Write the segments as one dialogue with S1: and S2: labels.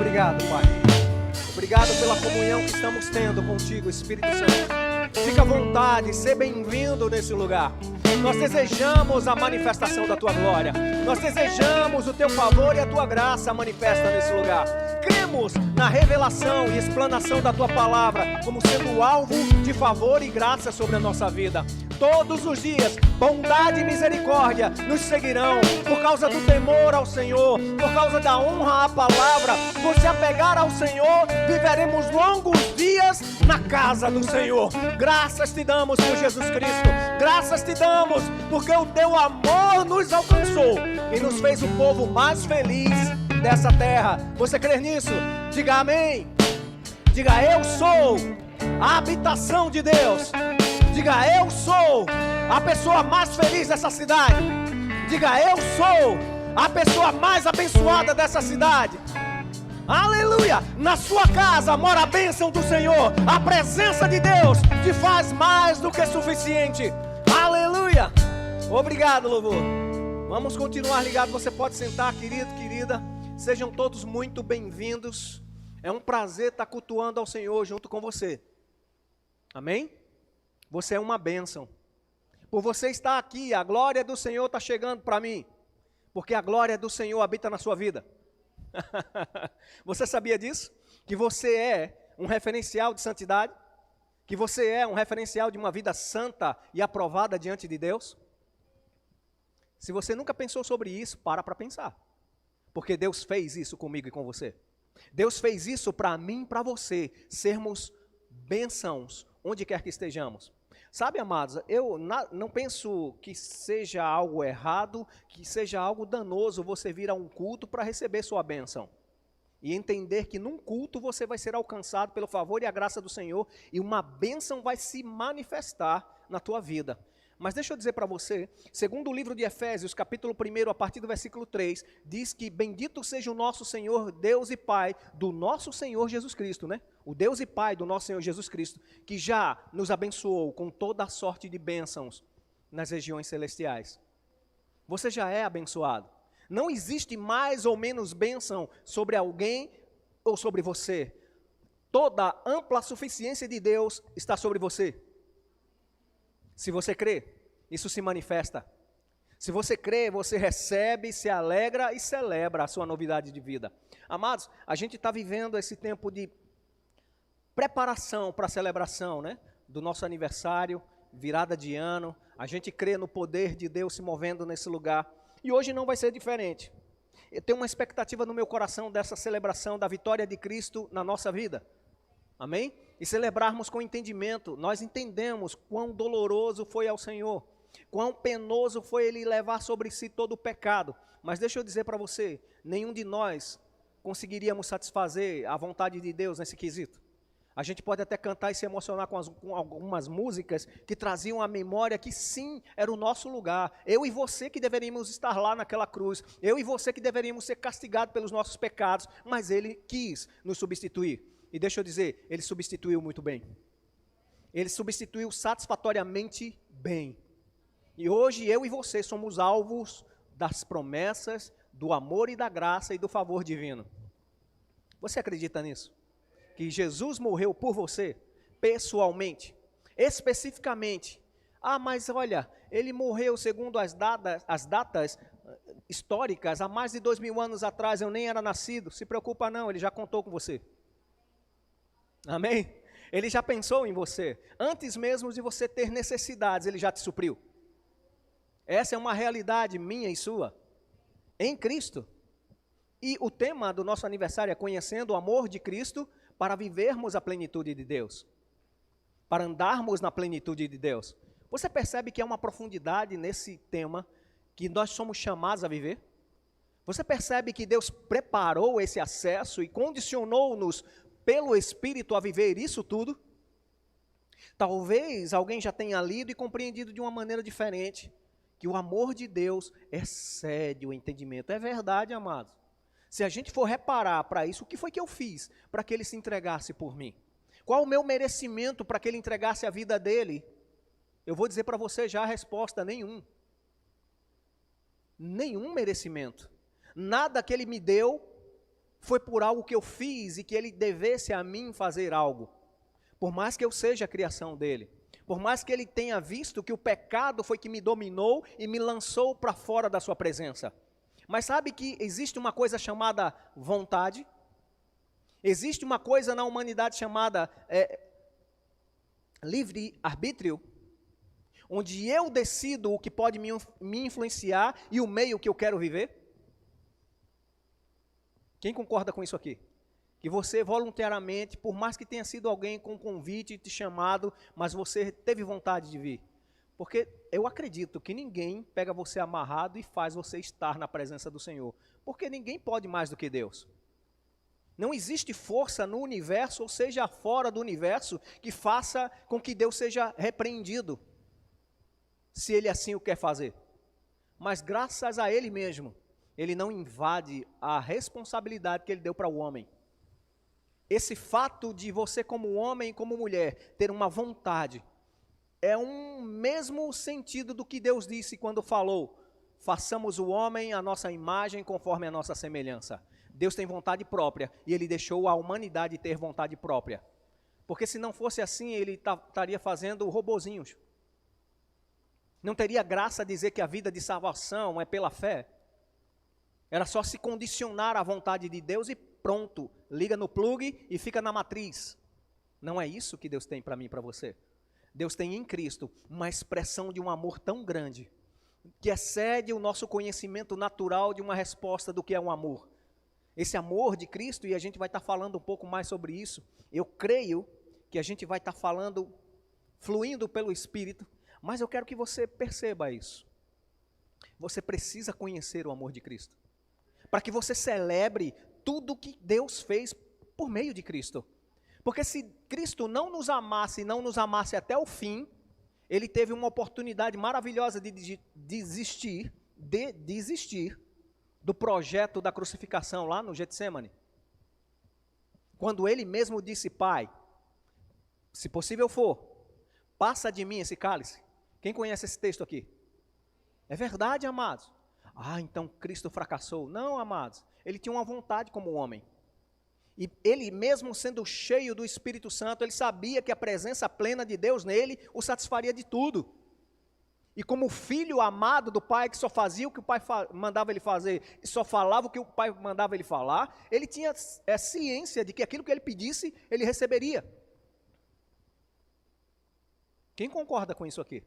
S1: Obrigado, Pai. Obrigado pela comunhão que estamos tendo contigo, Espírito Santo. Fica à vontade, seja bem-vindo nesse lugar. Nós desejamos a manifestação da Tua glória. Nós desejamos o Teu favor e a Tua graça manifesta nesse lugar. Cremos na revelação e explanação da Tua palavra como sendo alvo de favor e graça sobre a nossa vida. Todos os dias, bondade e misericórdia nos seguirão por causa do temor ao Senhor, por causa da honra à palavra. Por se apegar ao Senhor, viveremos longos dias na casa do Senhor. Graças te damos por Jesus Cristo. Graças te damos porque o teu amor nos alcançou e nos fez o povo mais feliz dessa terra. Você crê nisso? Diga amém. Diga eu sou a habitação de Deus. Diga eu sou a pessoa mais feliz dessa cidade. Diga eu sou a pessoa mais abençoada dessa cidade. Aleluia! Na sua casa mora a bênção do Senhor. A presença de Deus te faz mais do que suficiente. Aleluia! Obrigado, louvor. Vamos continuar ligado. Você pode sentar, querido, querida. Sejam todos muito bem-vindos. É um prazer estar cultuando ao Senhor junto com você. Amém? Você é uma bênção. Por você estar aqui, a glória do Senhor está chegando para mim. Porque a glória do Senhor habita na sua vida. Você sabia disso? Que você é um referencial de santidade? Que você é um referencial de uma vida santa e aprovada diante de Deus? Se você nunca pensou sobre isso, para pensar. Porque Deus fez isso comigo e com você. Deus fez isso para mim e para você, sermos bênçãos onde quer que estejamos. Sabe, amados, eu não penso que seja algo errado, que seja algo danoso você vir a um culto para receber sua bênção. E entender que num culto você vai ser alcançado pelo favor e a graça do Senhor e uma bênção vai se manifestar na tua vida. Mas deixa eu dizer para você, segundo o livro de Efésios, capítulo 1, a partir do versículo 3, diz que bendito seja o nosso Senhor, Deus e Pai do nosso Senhor Jesus Cristo, né? O Deus e Pai do nosso Senhor Jesus Cristo, que já nos abençoou com toda a sorte de bênçãos nas regiões celestiais. Você já é abençoado. Não existe mais ou menos bênção sobre alguém ou sobre você. Toda a ampla suficiência de Deus está sobre você. Se você crê, isso se manifesta. Se você crê, você recebe, se alegra e celebra a sua novidade de vida. Amados, a gente está vivendo esse tempo de preparação para a celebração, né? Do nosso aniversário, virada de ano. A gente crê no poder de Deus se movendo nesse lugar. E hoje não vai ser diferente. Eu tenho uma expectativa no meu coração dessa celebração da vitória de Cristo na nossa vida. Amém? E celebrarmos com entendimento. Nós entendemos quão doloroso foi ao Senhor, quão penoso foi Ele levar sobre si todo o pecado. Mas deixa eu dizer para você, nenhum de nós conseguiríamos satisfazer a vontade de Deus nesse quesito. A gente pode até cantar e se emocionar com algumas músicas que traziam a memória que sim, era o nosso lugar. Eu e você que deveríamos estar lá naquela cruz. Eu e você que deveríamos ser castigados pelos nossos pecados. Mas Ele quis nos substituir. E deixa eu dizer, Ele substituiu muito bem. Ele substituiu satisfatoriamente bem. E hoje eu e você somos alvos das promessas, do amor e da graça e do favor divino. Você acredita nisso? Que Jesus morreu por você, pessoalmente, especificamente. Ah, mas olha, Ele morreu segundo as datas históricas, há mais de 2000 anos atrás, eu nem era nascido. Se preocupa não, Ele já contou com você. Amém? Ele já pensou em você. Antes mesmo de você ter necessidades, Ele já te supriu. Essa é uma realidade minha e sua, em Cristo. E o tema do nosso aniversário é conhecendo o amor de Cristo para vivermos a plenitude de Deus. Para andarmos na plenitude de Deus. Você percebe que há uma profundidade nesse tema que nós somos chamados a viver? Você percebe que Deus preparou esse acesso e condicionou-nos pelo Espírito a viver isso tudo? Talvez alguém já tenha lido e compreendido de uma maneira diferente, que o amor de Deus excede o entendimento. É verdade, amados. Se a gente for reparar para isso, o que foi que eu fiz para que Ele se entregasse por mim? Qual o meu merecimento para que Ele entregasse a vida dele? Eu vou dizer para você já a resposta, nenhum. Nenhum merecimento. Nada que Ele me deu foi por algo que eu fiz e que ele devesse a mim fazer algo. Por mais que eu seja a criação dele. Por mais que ele tenha visto que o pecado foi que me dominou e me lançou para fora da sua presença. Mas sabe que existe uma coisa chamada vontade? Existe uma coisa na humanidade chamada livre-arbítrio? Onde eu decido o que pode me influenciar e o meio que eu quero viver? Quem concorda com isso aqui? Que você voluntariamente, por mais que tenha sido alguém com convite te chamado, mas você teve vontade de vir. Porque eu acredito que ninguém pega você amarrado e faz você estar na presença do Senhor. Porque ninguém pode mais do que Deus. Não existe força no universo, ou seja, fora do universo, que faça com que Deus seja repreendido, se Ele assim o quer fazer. Mas graças a Ele mesmo, Ele não invade a responsabilidade que Ele deu para o homem. Esse fato de você como homem e como mulher ter uma vontade, é um mesmo sentido do que Deus disse quando falou, façamos o homem a nossa imagem conforme a nossa semelhança. Deus tem vontade própria e Ele deixou a humanidade ter vontade própria. Porque se não fosse assim, Ele estaria fazendo robozinhos. Não teria graça dizer que a vida de salvação é pela fé. Era só se condicionar à vontade de Deus e pronto, liga no plug e fica na matriz. Não é isso que Deus tem para mim e para você. Deus tem em Cristo uma expressão de um amor tão grande, que excede o nosso conhecimento natural de uma resposta do que é um amor. Esse amor de Cristo, e a gente vai estar falando um pouco mais sobre isso, eu creio que a gente vai estar falando, fluindo pelo Espírito, mas eu quero que você perceba isso. Você precisa conhecer o amor de Cristo, para que você celebre tudo que Deus fez por meio de Cristo. Porque se Cristo não nos amasse até o fim, Ele teve uma oportunidade maravilhosa de desistir do projeto da crucificação lá no Getsemane. Quando Ele mesmo disse, Pai, se possível for, passa de mim esse cálice. Quem conhece esse texto aqui? É verdade, amados. Ah, então Cristo fracassou. Não, amados. Ele tinha uma vontade como homem. E ele mesmo sendo cheio do Espírito Santo, ele sabia que a presença plena de Deus nele o satisfaria de tudo. E como filho amado do Pai, que só fazia o que o Pai mandava ele fazer, e só falava o que o Pai mandava ele falar, ele tinha ciência de que aquilo que ele pedisse, ele receberia. Quem concorda com isso aqui?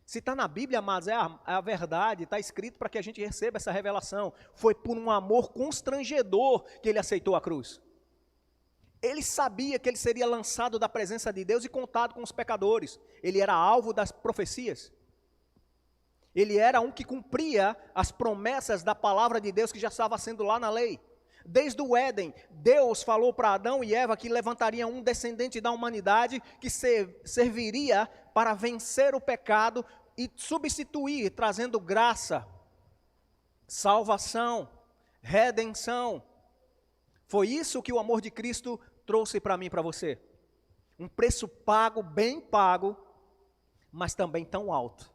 S1: Se está na Bíblia, amados, é a verdade, está escrito para que a gente receba essa revelação. Foi por um amor constrangedor que ele aceitou a cruz. Ele sabia que ele seria lançado da presença de Deus e contado com os pecadores. Ele era alvo das profecias. Ele era um que cumpria as promessas da palavra de Deus que já estava sendo lá na lei. Desde o Éden, Deus falou para Adão e Eva que levantaria um descendente da humanidade que serviria para vencer o pecado e substituir, trazendo graça, salvação, redenção. Foi isso que o amor de Cristo trouxe para mim e para você. Um preço pago, bem pago, mas também tão alto.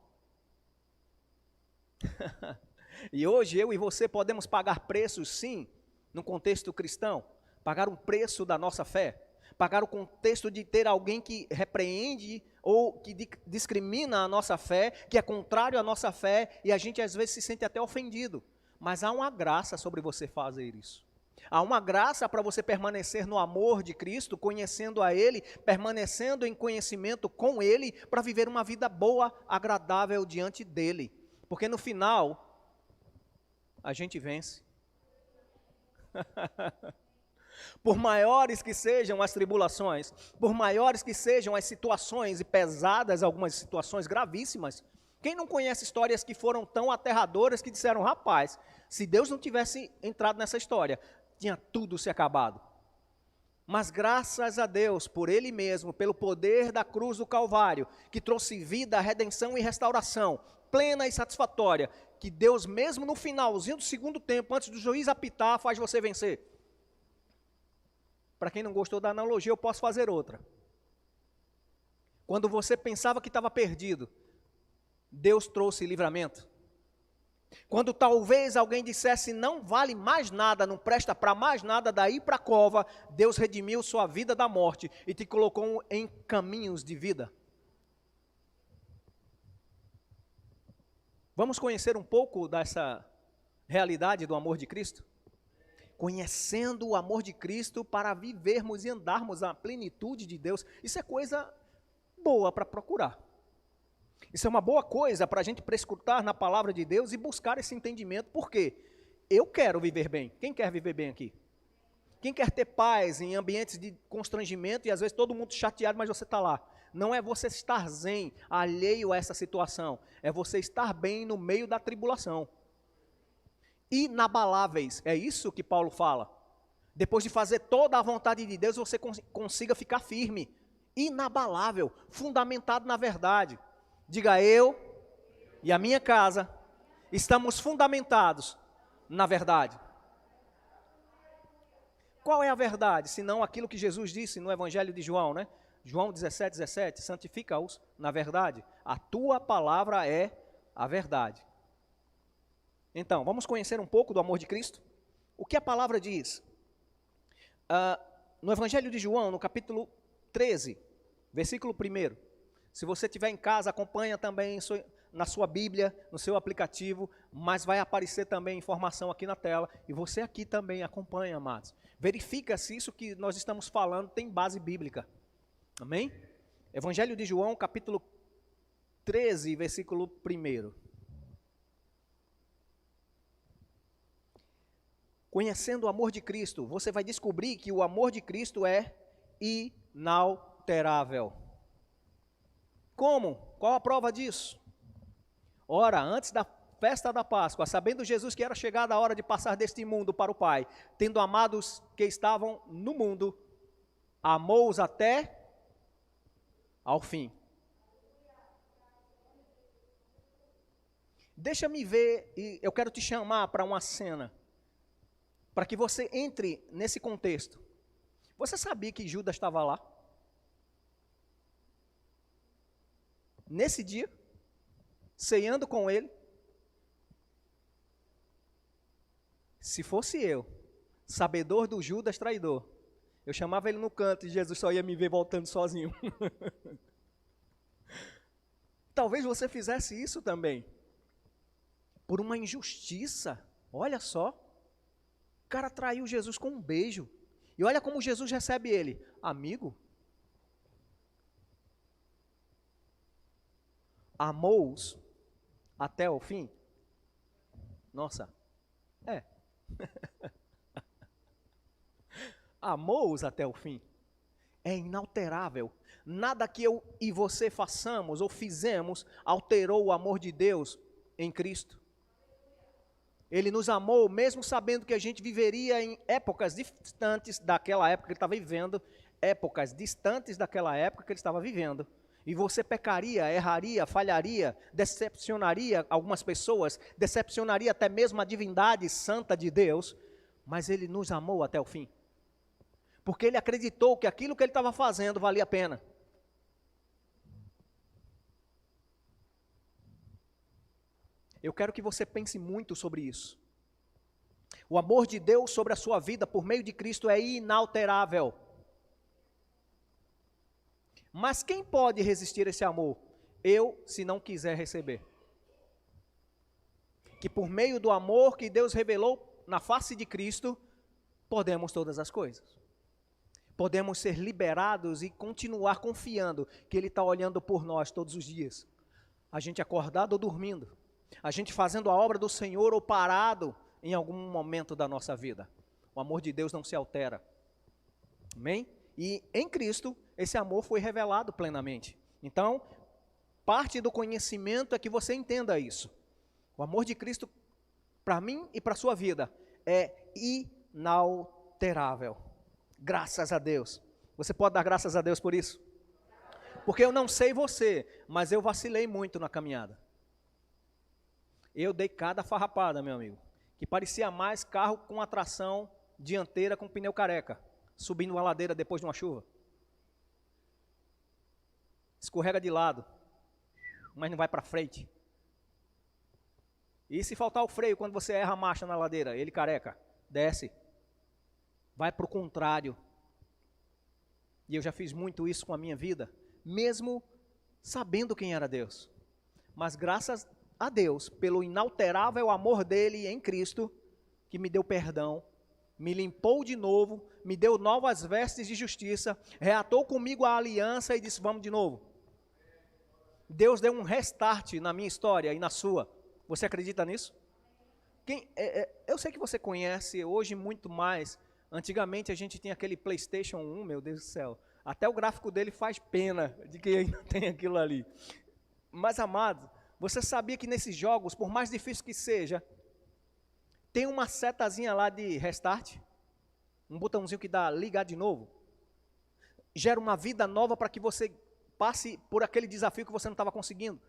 S1: E hoje eu e você podemos pagar preços, sim, no contexto cristão, pagar um preço da nossa fé, pagar o contexto de ter alguém que repreende ou que discrimina a nossa fé, que é contrário à nossa fé, e a gente às vezes se sente até ofendido, mas há uma graça sobre você fazer isso. Há uma graça para você permanecer no amor de Cristo, conhecendo a Ele, permanecendo em conhecimento com Ele, para viver uma vida boa, agradável diante dEle, porque no final, a gente vence. Por maiores que sejam as tribulações, por maiores que sejam as situações e pesadas, algumas situações gravíssimas, quem não conhece histórias que foram tão aterradoras que disseram, rapaz, se Deus não tivesse entrado nessa história, tinha tudo se acabado. Mas graças a Deus, por Ele mesmo, pelo poder da cruz do Calvário, que trouxe vida, redenção e restauração, plena e satisfatória, que Deus mesmo no finalzinho do segundo tempo, antes do juiz apitar, faz você vencer. Para quem não gostou da analogia, eu posso fazer outra. Quando você pensava que estava perdido, Deus trouxe livramento. Quando talvez alguém dissesse não vale mais nada, não presta para mais nada, daí para a cova, Deus redimiu sua vida da morte e te colocou em caminhos de vida. Vamos conhecer um pouco dessa realidade do amor de Cristo? Conhecendo o amor de Cristo para vivermos e andarmos a plenitude de Deus, isso é coisa boa para procurar. Isso é uma boa coisa para a gente prescrutar na palavra de Deus e buscar esse entendimento, porque eu quero viver bem. Quem quer viver bem aqui? Quem quer ter paz em ambientes de constrangimento e às vezes todo mundo chateado, mas você está lá? Não é você estar zen, alheio a essa situação, é você estar bem no meio da tribulação. Inabaláveis, é isso que Paulo fala. Depois de fazer toda a vontade de Deus, você consiga ficar firme, inabalável, fundamentado na verdade. Diga, eu e a minha casa estamos fundamentados na verdade. Qual é a verdade? Senão aquilo que Jesus disse no Evangelho de João, né? João 17:17, santifica-os na verdade. A tua palavra é a verdade. Então, vamos conhecer um pouco do amor de Cristo? O que a palavra diz? No Evangelho de João, no capítulo 13, versículo 1. Se você estiver em casa, acompanha também na sua Bíblia, no seu aplicativo, mas vai aparecer também informação aqui na tela, e você aqui também acompanha, amados. Verifica se isso que nós estamos falando tem base bíblica. Amém? Evangelho de João, capítulo 13, versículo 1. Conhecendo o amor de Cristo, você vai descobrir que o amor de Cristo é inalterável. Como? Qual a prova disso? Ora, antes da festa da Páscoa, sabendo Jesus que era chegada a hora de passar deste mundo para o Pai, tendo amado os que estavam no mundo, amou-os até ao fim. Deixa-me ver, e eu quero te chamar para uma cena, para que você entre nesse contexto. Você sabia que Judas estava lá? Nesse dia, ceando com ele? Se fosse eu, sabedor do Judas traidor, eu chamava ele no canto e Jesus só ia me ver voltando sozinho. Talvez você fizesse isso também, por uma injustiça. Olha só, o cara traiu Jesus com um beijo, e olha como Jesus recebe ele: amigo, amou-os até o fim? Nossa, amou-os até o fim. É inalterável. Nada que eu e você façamos ou fizemos alterou o amor de Deus em Cristo. Ele nos amou mesmo sabendo que a gente viveria em épocas distantes daquela época que ele estava vivendo, épocas distantes daquela época que ele estava vivendo. E você pecaria, erraria, falharia, decepcionaria algumas pessoas, decepcionaria até mesmo a divindade santa de Deus, mas ele nos amou até o fim. Porque ele acreditou que aquilo que ele estava fazendo valia a pena. Eu quero que você pense muito sobre isso. O amor de Deus sobre a sua vida por meio de Cristo é inalterável. Mas quem pode resistir a esse amor? Eu, se não quiser receber. Que por meio do amor que Deus revelou na face de Cristo, podemos todas as coisas. Podemos ser liberados e continuar confiando que Ele está olhando por nós todos os dias. A gente acordado ou dormindo. A gente fazendo a obra do Senhor ou parado em algum momento da nossa vida. O amor de Deus não se altera. Amém? E em Cristo, esse amor foi revelado plenamente. Então, parte do conhecimento é que você entenda isso. O amor de Cristo, para mim e para a sua vida, é inalterável. Graças a Deus. Você pode dar graças a Deus por isso? Porque eu não sei você, mas eu vacilei muito na caminhada. Eu dei cada farrapada, meu amigo, que parecia mais carro com atração dianteira com pneu careca, subindo uma ladeira depois de uma chuva. Escorrega de lado, mas não vai para frente. E se faltar o freio quando você erra a marcha na ladeira? Ele careca, desce. Vai para o contrário. E eu já fiz muito isso com a minha vida, mesmo sabendo quem era Deus. Mas graças a Deus, pelo inalterável amor dele em Cristo, que me deu perdão, me limpou de novo, me deu novas vestes de justiça, reatou comigo a aliança e disse, vamos de novo. Deus deu um restart na minha história e na sua. Você acredita nisso? Eu sei que você conhece hoje muito mais. Antigamente a gente tinha aquele PlayStation 1, meu Deus do céu. Até o gráfico dele faz pena de que ainda tem aquilo ali. Mas, amado, você sabia que nesses jogos, por mais difícil que seja, tem uma setazinha lá de restart? Um botãozinho que dá ligar de novo? Gera uma vida nova para que você passe por aquele desafio que você não estava conseguindo.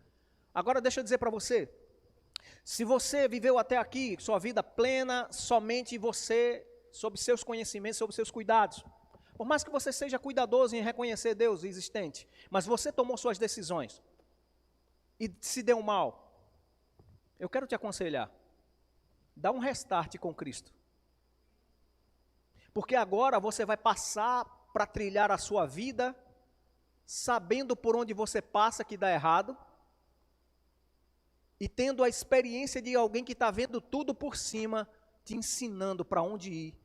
S1: Agora deixa eu dizer para você, se você viveu até aqui, sua vida plena, somente você, sob seus conhecimentos, sob seus cuidados, por mais que você seja cuidadoso em reconhecer Deus existente, mas você tomou suas decisões e se deu mal, eu quero te aconselhar, dá um restart com Cristo. Porque agora você vai passar para trilhar a sua vida, sabendo por onde você passa que dá errado, e tendo a experiência de alguém que está vendo tudo por cima, te ensinando para onde ir,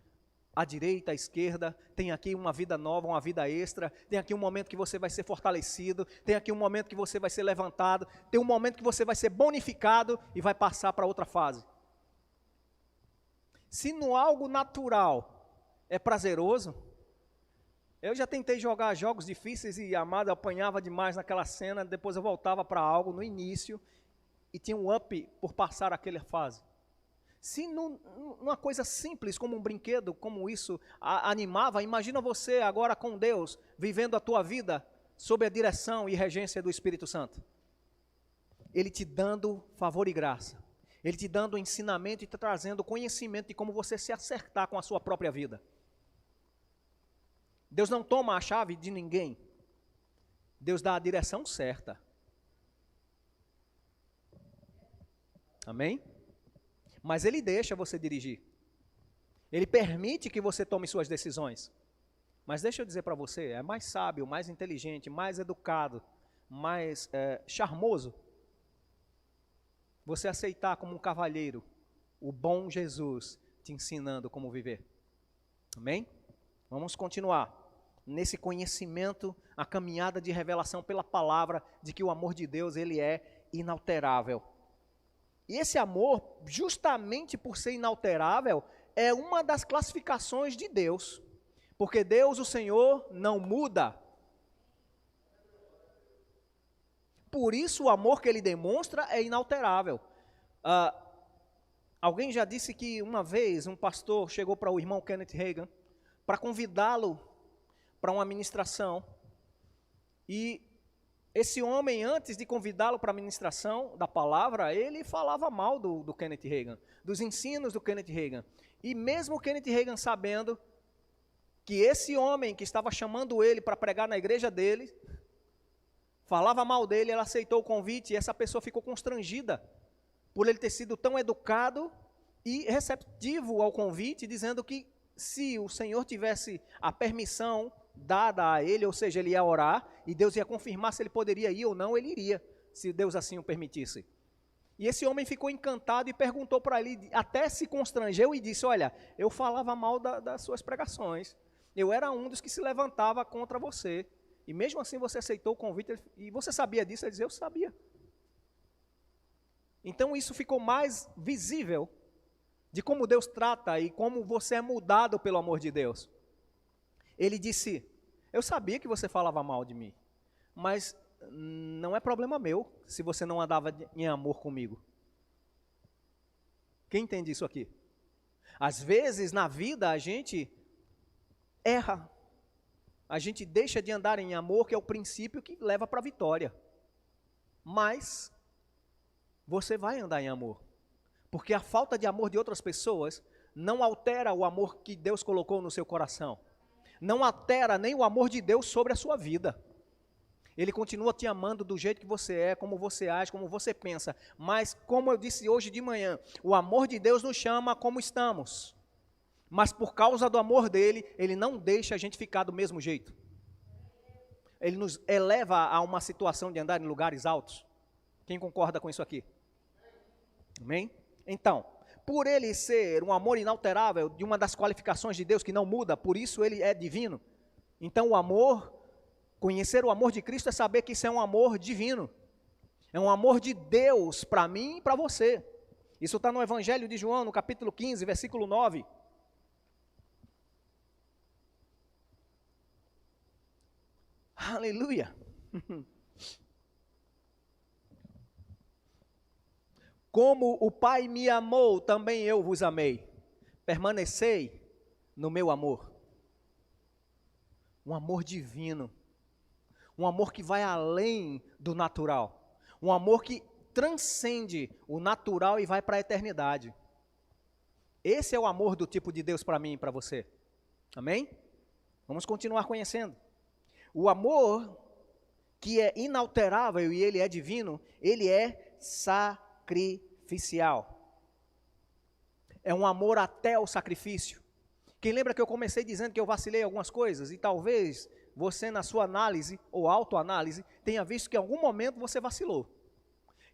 S1: à direita, à esquerda, tem aqui uma vida nova, uma vida extra, tem aqui um momento que você vai ser fortalecido, tem aqui um momento que você vai ser levantado, tem um momento que você vai ser bonificado e vai passar para outra fase. Se no algo natural é prazeroso, eu já tentei jogar jogos difíceis e, amado, eu apanhava demais naquela cena, depois eu voltava para algo no início e tinha um up por passar aquela fase. Se numa coisa simples como um brinquedo, como isso animava, imagina você agora com Deus, vivendo a tua vida sob a direção e regência do Espírito Santo. Ele te dando favor e graça. Ele te dando ensinamento e te trazendo conhecimento de como você se acertar com a sua própria vida. Deus não toma a chave de ninguém. Deus dá a direção certa. Amém? Mas Ele deixa você dirigir. Ele permite que você tome suas decisões. Mas deixa eu dizer para você, é mais sábio, mais inteligente, mais educado, mais charmoso, você aceitar como um cavalheiro o bom Jesus te ensinando como viver. Amém? Vamos continuar nesse conhecimento, a caminhada de revelação pela palavra de que o amor de Deus, ele é inalterável. E esse amor, justamente por ser inalterável, é uma das classificações de Deus. Porque Deus, o Senhor, não muda. Por isso o amor que Ele demonstra é inalterável. Alguém já disse que uma vez um pastor chegou para o irmão Kenneth Hagin para convidá-lo para uma ministração. E esse homem, antes de convidá-lo para a ministração da palavra, ele falava mal do Kenneth Hagin, dos ensinos do Kenneth Hagin. E mesmo o Kenneth Hagin sabendo que esse homem que estava chamando ele para pregar na igreja dele, falava mal dele, ele aceitou o convite e essa pessoa ficou constrangida por ele ter sido tão educado e receptivo ao convite, dizendo que se o Senhor tivesse a permissão dada a ele, ou seja, ele ia orar e Deus ia confirmar se ele poderia ir ou não, ele iria, se Deus assim o permitisse. E esse homem ficou encantado e perguntou para ele, até se constrangeu e disse, olha, eu falava mal das suas pregações, eu era um dos que se levantava contra você, e mesmo assim você aceitou o convite, e você sabia disso? Ele disse, eu sabia. Então isso ficou mais visível de como Deus trata e como você é mudado pelo amor de Deus. Ele disse, eu sabia que você falava mal de mim, mas não é problema meu se você não andava em amor comigo. Quem entende isso aqui? Às vezes na vida a gente erra, a gente deixa de andar em amor, que é o princípio que leva para a vitória. Mas você vai andar em amor, porque a falta de amor de outras pessoas não altera o amor que Deus colocou no seu coração. Não altera nem o amor de Deus sobre a sua vida. Ele continua te amando do jeito que você é, como você age, como você pensa. Mas, como eu disse hoje de manhã, o amor de Deus nos chama como estamos. Mas por causa do amor dele, ele não deixa a gente ficar do mesmo jeito. Ele nos eleva a uma situação de andar em lugares altos. Quem concorda com isso aqui? Amém? Então, por ele ser um amor inalterável, de uma das qualificações de Deus que não muda, por isso ele é divino. Então o amor, conhecer o amor de Cristo é saber que isso é um amor divino. É um amor de Deus para mim e para você. Isso está no Evangelho de João, no capítulo 15, versículo 9. Aleluia. Como o Pai me amou, também eu vos amei. Permanecei no meu amor. Um amor divino. Um amor que vai além do natural. Um amor que transcende o natural e vai para a eternidade. Esse é o amor do tipo de Deus para mim e para você. Amém? Vamos continuar conhecendo. O amor que é inalterável e ele é divino, ele é sacrificial. É um amor até o sacrifício. Quem lembra que eu comecei dizendo que eu vacilei algumas coisas? E talvez você na sua análise ou autoanálise tenha visto que em algum momento você vacilou.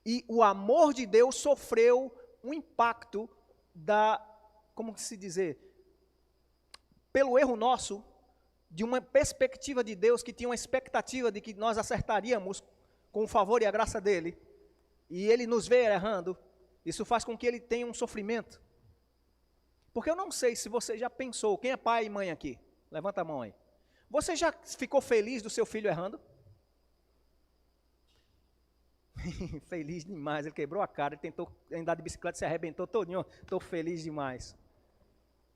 S1: E o amor de Deus sofreu um impacto como se dizer, pelo erro nosso, de uma perspectiva de Deus que tinha uma expectativa de que nós acertaríamos com o favor e a graça dele, e ele nos vê errando. Isso faz com que ele tenha um sofrimento. Porque eu não sei se você já pensou, quem é pai e mãe aqui? Levanta a mão aí. Você já ficou feliz do seu filho errando? Feliz demais, ele quebrou a cara, ele tentou andar de bicicleta, se arrebentou todinho. Estou feliz demais.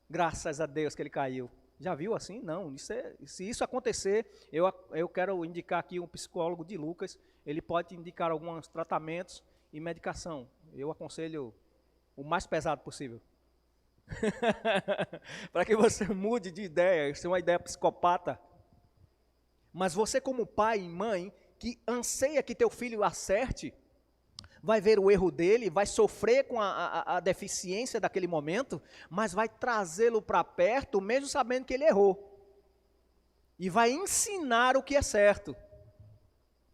S1: Graças a Deus que ele caiu. Já viu assim? Não. Se isso acontecer, eu quero indicar aqui um psicólogo de Lucas. Ele pode indicar alguns tratamentos e medicação. Eu aconselho o mais pesado possível. Para que você mude de ideia, isso é uma ideia psicopata. Mas você como pai e mãe, que anseia que teu filho acerte, vai ver o erro dele, vai sofrer com a deficiência daquele momento, mas vai trazê-lo para perto, mesmo sabendo que ele errou. E vai ensinar o que é certo.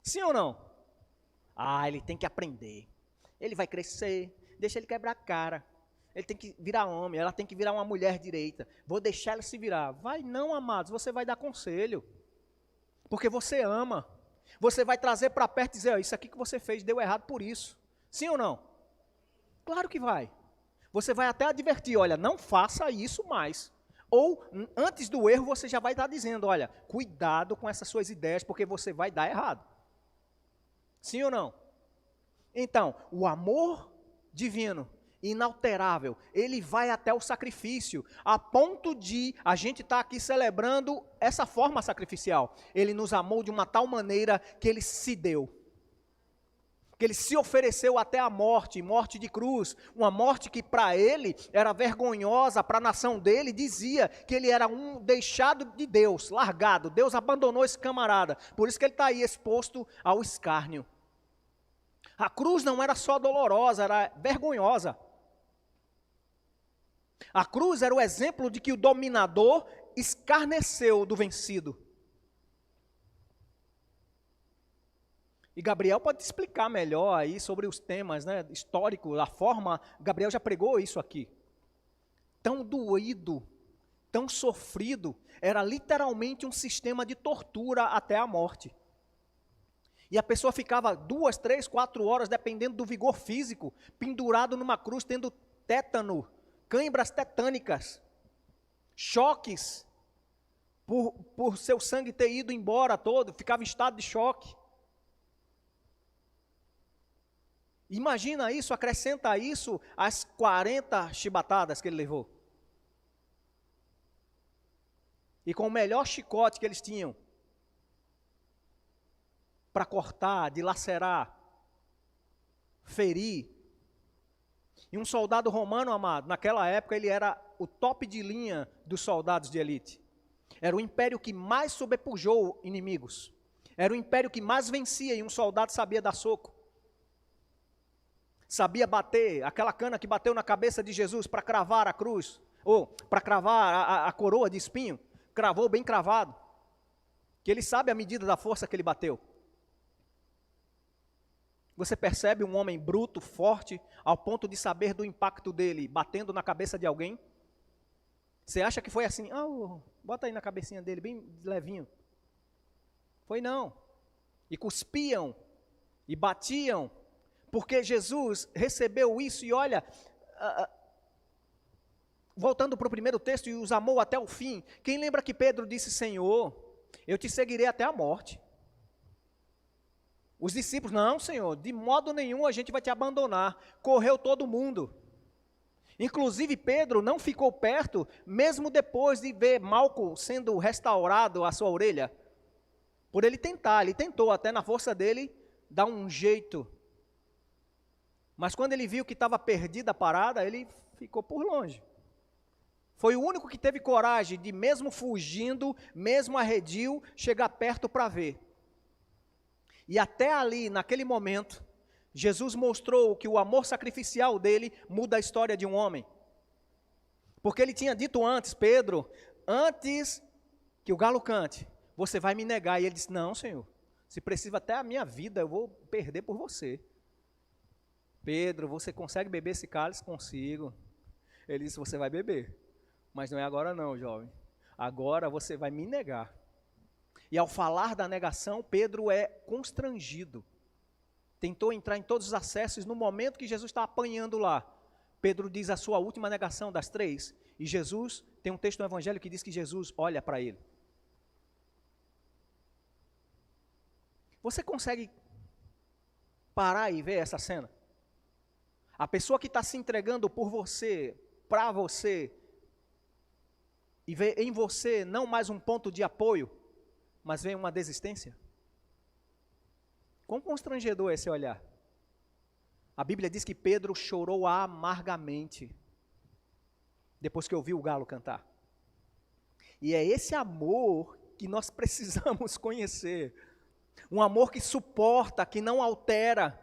S1: Sim ou não? Ele tem que aprender. Ele vai crescer, deixa ele quebrar a cara. Ele tem que virar homem, ela tem que virar uma mulher direita. Vou deixar ela se virar. Vai não, amados, você vai dar conselho. Porque você ama. Você vai trazer para perto e dizer, isso aqui que você fez deu errado por isso. Sim ou não? Claro que vai. Você vai até advertir, olha, não faça isso mais. Ou, antes do erro, você já vai estar dizendo, olha, cuidado com essas suas ideias, porque você vai dar errado. Sim ou não? Então, o amor divino, inalterável, ele vai até o sacrifício, a ponto de a gente estar aqui celebrando essa forma sacrificial. Ele nos amou de uma tal maneira que ele se deu. Que ele se ofereceu até a morte, morte de cruz, uma morte que para ele era vergonhosa, para a nação dele, dizia que ele era um deixado de Deus, largado, Deus abandonou esse camarada, por isso que ele está aí exposto ao escárnio. A cruz não era só dolorosa, era vergonhosa. A cruz era o exemplo de que o dominador escarneceu do vencido. E Gabriel pode te explicar melhor aí sobre os temas, né, históricos, a forma, Gabriel já pregou isso aqui. Tão doído, tão sofrido, era literalmente um sistema de tortura até a morte. E a pessoa ficava 2, 3, 4 horas, dependendo do vigor físico, pendurado numa cruz, tendo tétano, câimbras tetânicas, choques, por seu sangue ter ido embora todo, ficava em estado de choque. Imagina isso, acrescenta isso às 40 chibatadas que ele levou. E com o melhor chicote que eles tinham, para cortar, dilacerar, ferir. E um soldado romano, amado, naquela época ele era o top de linha dos soldados de elite. Era o império que mais sobrepujou inimigos. Era o império que mais vencia e um soldado sabia dar soco. Sabia bater, aquela cana que bateu na cabeça de Jesus para cravar a cruz, ou para cravar a coroa de espinho, cravou bem cravado, que ele sabe a medida da força que ele bateu. Você percebe um homem bruto, forte, ao ponto de saber do impacto dele batendo na cabeça de alguém? Você acha que foi assim, bota aí na cabecinha dele, bem levinho. Foi não. E cuspiam, e batiam, porque Jesus recebeu isso e olha, voltando para o primeiro texto, e os amou até o fim. Quem lembra que Pedro disse, Senhor, eu te seguirei até a morte. Os discípulos, não Senhor, de modo nenhum a gente vai te abandonar. Correu todo mundo. Inclusive Pedro não ficou perto, mesmo depois de ver Malco sendo restaurado a sua orelha. Por ele tentou até na força dele dar um jeito. Mas quando ele viu que estava perdida a parada, ele ficou por longe. Foi o único que teve coragem de, mesmo fugindo, mesmo arredio, chegar perto para ver. E até ali, naquele momento, Jesus mostrou que o amor sacrificial dele muda a história de um homem. Porque ele tinha dito antes, Pedro, antes que o galo cante, você vai me negar. E ele disse, não Senhor, se precisa até a minha vida, eu vou perder por você. Pedro, você consegue beber esse cálice? Consigo. Ele disse, você vai beber. Mas não é agora não, jovem. Agora você vai me negar. E ao falar da negação, Pedro é constrangido. Tentou entrar em todos os acessos. No momento que Jesus está apanhando lá, Pedro diz a sua última negação das 3. E Jesus, tem um texto no Evangelho que diz que Jesus olha para ele. Você consegue parar e ver essa cena? A pessoa que está se entregando por você, para você, e vê em você não mais um ponto de apoio, mas vem uma desistência? Quão constrangedor é esse olhar? A Bíblia diz que Pedro chorou amargamente, depois que ouviu o galo cantar. E é esse amor que nós precisamos conhecer. Um amor que suporta, que não altera,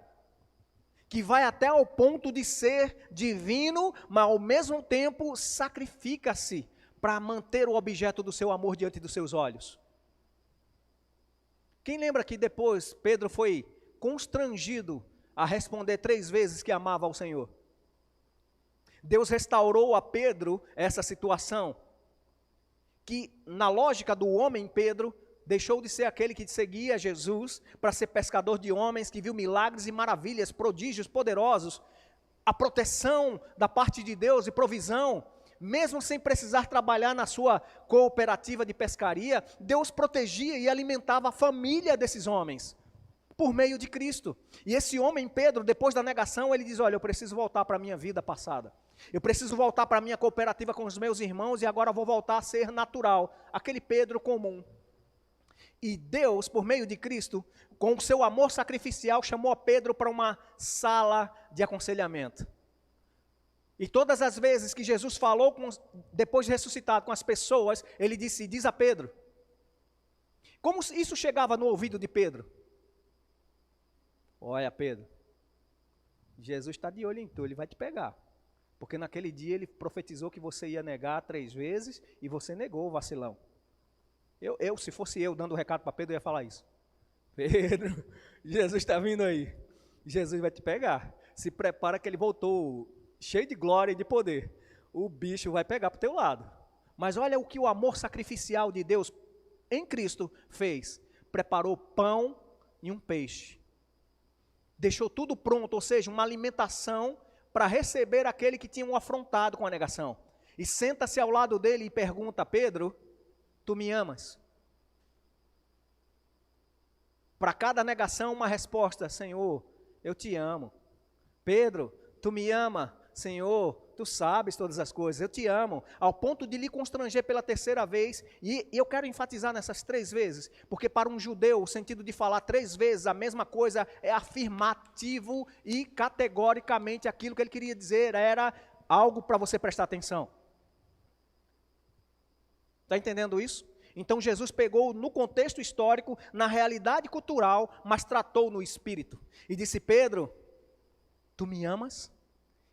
S1: que vai até ao ponto de ser divino, mas ao mesmo tempo sacrifica-se para manter o objeto do seu amor diante dos seus olhos. Quem lembra que depois Pedro foi constrangido a responder 3 vezes que amava ao Senhor? Deus restaurou a Pedro essa situação, que na lógica do homem Pedro, deixou de ser aquele que seguia Jesus para ser pescador de homens, que viu milagres e maravilhas, prodígios poderosos, a proteção da parte de Deus e provisão, mesmo sem precisar trabalhar na sua cooperativa de pescaria, Deus protegia e alimentava a família desses homens, por meio de Cristo. E esse homem Pedro, depois da negação, ele diz, olha, eu preciso voltar para a minha vida passada, eu preciso voltar para a minha cooperativa com os meus irmãos, e agora vou voltar a ser natural, aquele Pedro comum. E Deus, por meio de Cristo, com o seu amor sacrificial, chamou a Pedro para uma sala de aconselhamento. E todas as vezes que Jesus falou, depois de ressuscitado, com as pessoas, ele disse, diz a Pedro. Como isso chegava no ouvido de Pedro? Olha, Pedro, Jesus está de olho em tu, ele vai te pegar. Porque naquele dia ele profetizou que você ia negar 3 vezes e você negou, vacilão. Se fosse eu dando o recado para Pedro, eu ia falar isso. Pedro, Jesus está vindo aí. Jesus vai te pegar. Se prepara que ele voltou cheio de glória e de poder. O bicho vai pegar para o teu lado. Mas olha o que o amor sacrificial de Deus em Cristo fez. Preparou pão e um peixe. Deixou tudo pronto, ou seja, uma alimentação para receber aquele que tinha um afrontado com a negação. E senta-se ao lado dele e pergunta, Pedro, tu me amas? Para cada negação uma resposta, Senhor, eu te amo. Pedro, tu me ama? Senhor, tu sabes todas as coisas, eu te amo. Ao ponto de lhe constranger pela 3ª vez, e eu quero enfatizar nessas 3 vezes, porque para um judeu o sentido de falar 3 vezes a mesma coisa é afirmativo e categoricamente aquilo que ele queria dizer era algo para você prestar atenção. Está entendendo isso? Então Jesus pegou no contexto histórico, na realidade cultural, mas tratou no espírito. E disse: Pedro, tu me amas?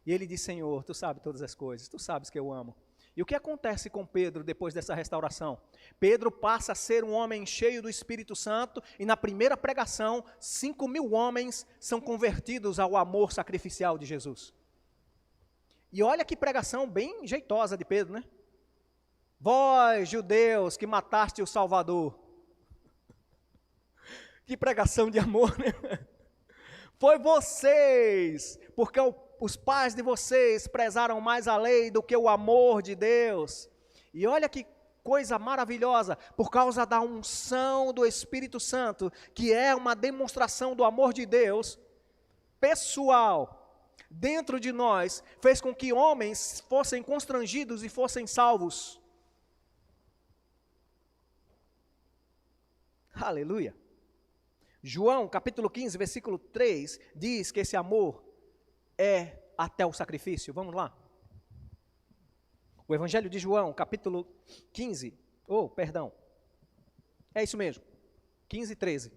S1: E ele disse: Senhor, tu sabes todas as coisas, tu sabes que eu amo. E o que acontece com Pedro depois dessa restauração? Pedro passa a ser um homem cheio do Espírito Santo, e na primeira pregação, 5.000 homens são convertidos ao amor sacrificial de Jesus. E olha que pregação bem jeitosa de Pedro, né? Vós, judeus, que mataste o Salvador. Que pregação de amor, né? Foi vocês, porque os pais de vocês prezaram mais a lei do que o amor de Deus. E olha que coisa maravilhosa, por causa da unção do Espírito Santo, que é uma demonstração do amor de Deus, pessoal, dentro de nós, fez com que homens fossem constrangidos e fossem salvos. Aleluia. João, capítulo 15, versículo 3, diz que esse amor é até o sacrifício. Vamos lá. O Evangelho de João, capítulo 15, é isso mesmo, 15, 13.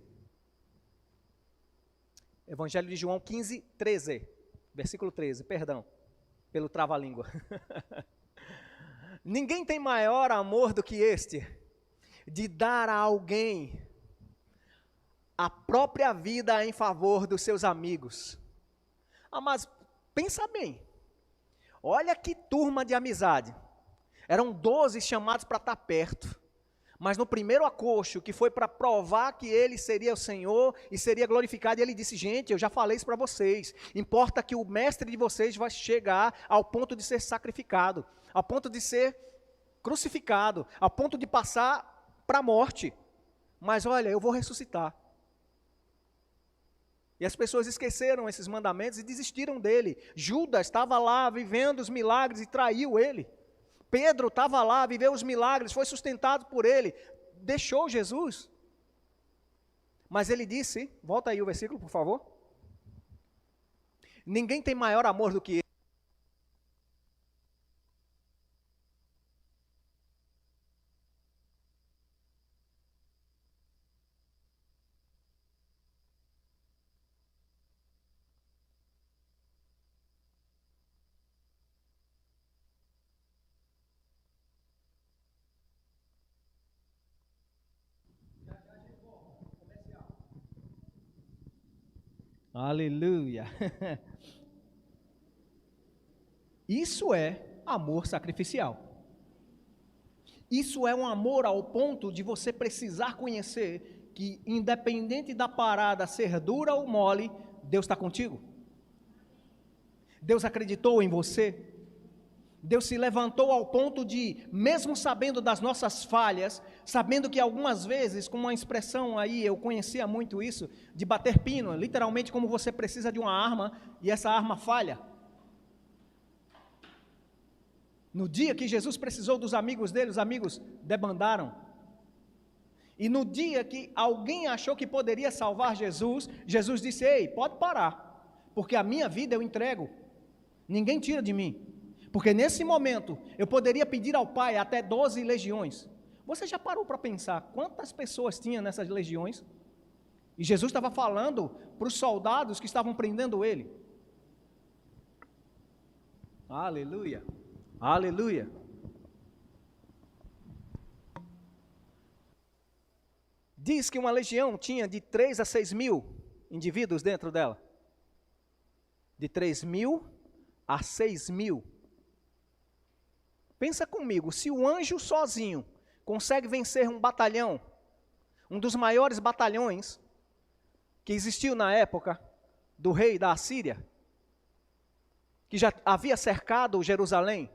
S1: Evangelho de João 15, 13, versículo 13, perdão, pelo trava-língua. Ninguém tem maior amor do que este, de dar a alguém a própria vida em favor dos seus amigos. Mas pensa bem, olha que turma de amizade. Eram 12 chamados para estar perto, mas no primeiro acocho, que foi para provar que ele seria o Senhor e seria glorificado, ele disse: gente, eu já falei isso para vocês, importa que o mestre de vocês vai chegar ao ponto de ser sacrificado, ao ponto de ser crucificado, ao ponto de passar para a morte, mas olha, eu vou ressuscitar. E as pessoas esqueceram esses mandamentos e desistiram dele. Judas estava lá vivendo os milagres e traiu ele. Pedro estava lá, viveu os milagres, foi sustentado por ele, deixou Jesus. Mas ele disse, volta aí o versículo, por favor. Ninguém tem maior amor do que ele. Aleluia. Isso é amor sacrificial. Isso é um amor ao ponto de você precisar conhecer que, independente da parada ser dura ou mole, Deus está contigo. Deus acreditou em você. Deus se levantou ao ponto de, mesmo sabendo das nossas falhas, sabendo que algumas vezes, com uma expressão aí, eu conhecia muito isso, de bater pino, literalmente como você precisa de uma arma e essa arma falha. No dia que Jesus precisou dos amigos dele, os amigos debandaram. E no dia que alguém achou que poderia salvar Jesus, Jesus disse: ei, pode parar, porque a minha vida eu entrego, ninguém tira de mim. Porque nesse momento, eu poderia pedir ao Pai até 12 legiões. Você já parou para pensar quantas pessoas tinha nessas legiões? E Jesus estava falando para os soldados que estavam prendendo ele. Aleluia, aleluia. Diz que uma legião tinha de 3 a 6 mil indivíduos dentro dela. De 3 mil a 6 mil. Pensa comigo, se o anjo sozinho consegue vencer um batalhão, um dos maiores batalhões que existiu na época do rei da Assíria, que já havia cercado Jerusalém,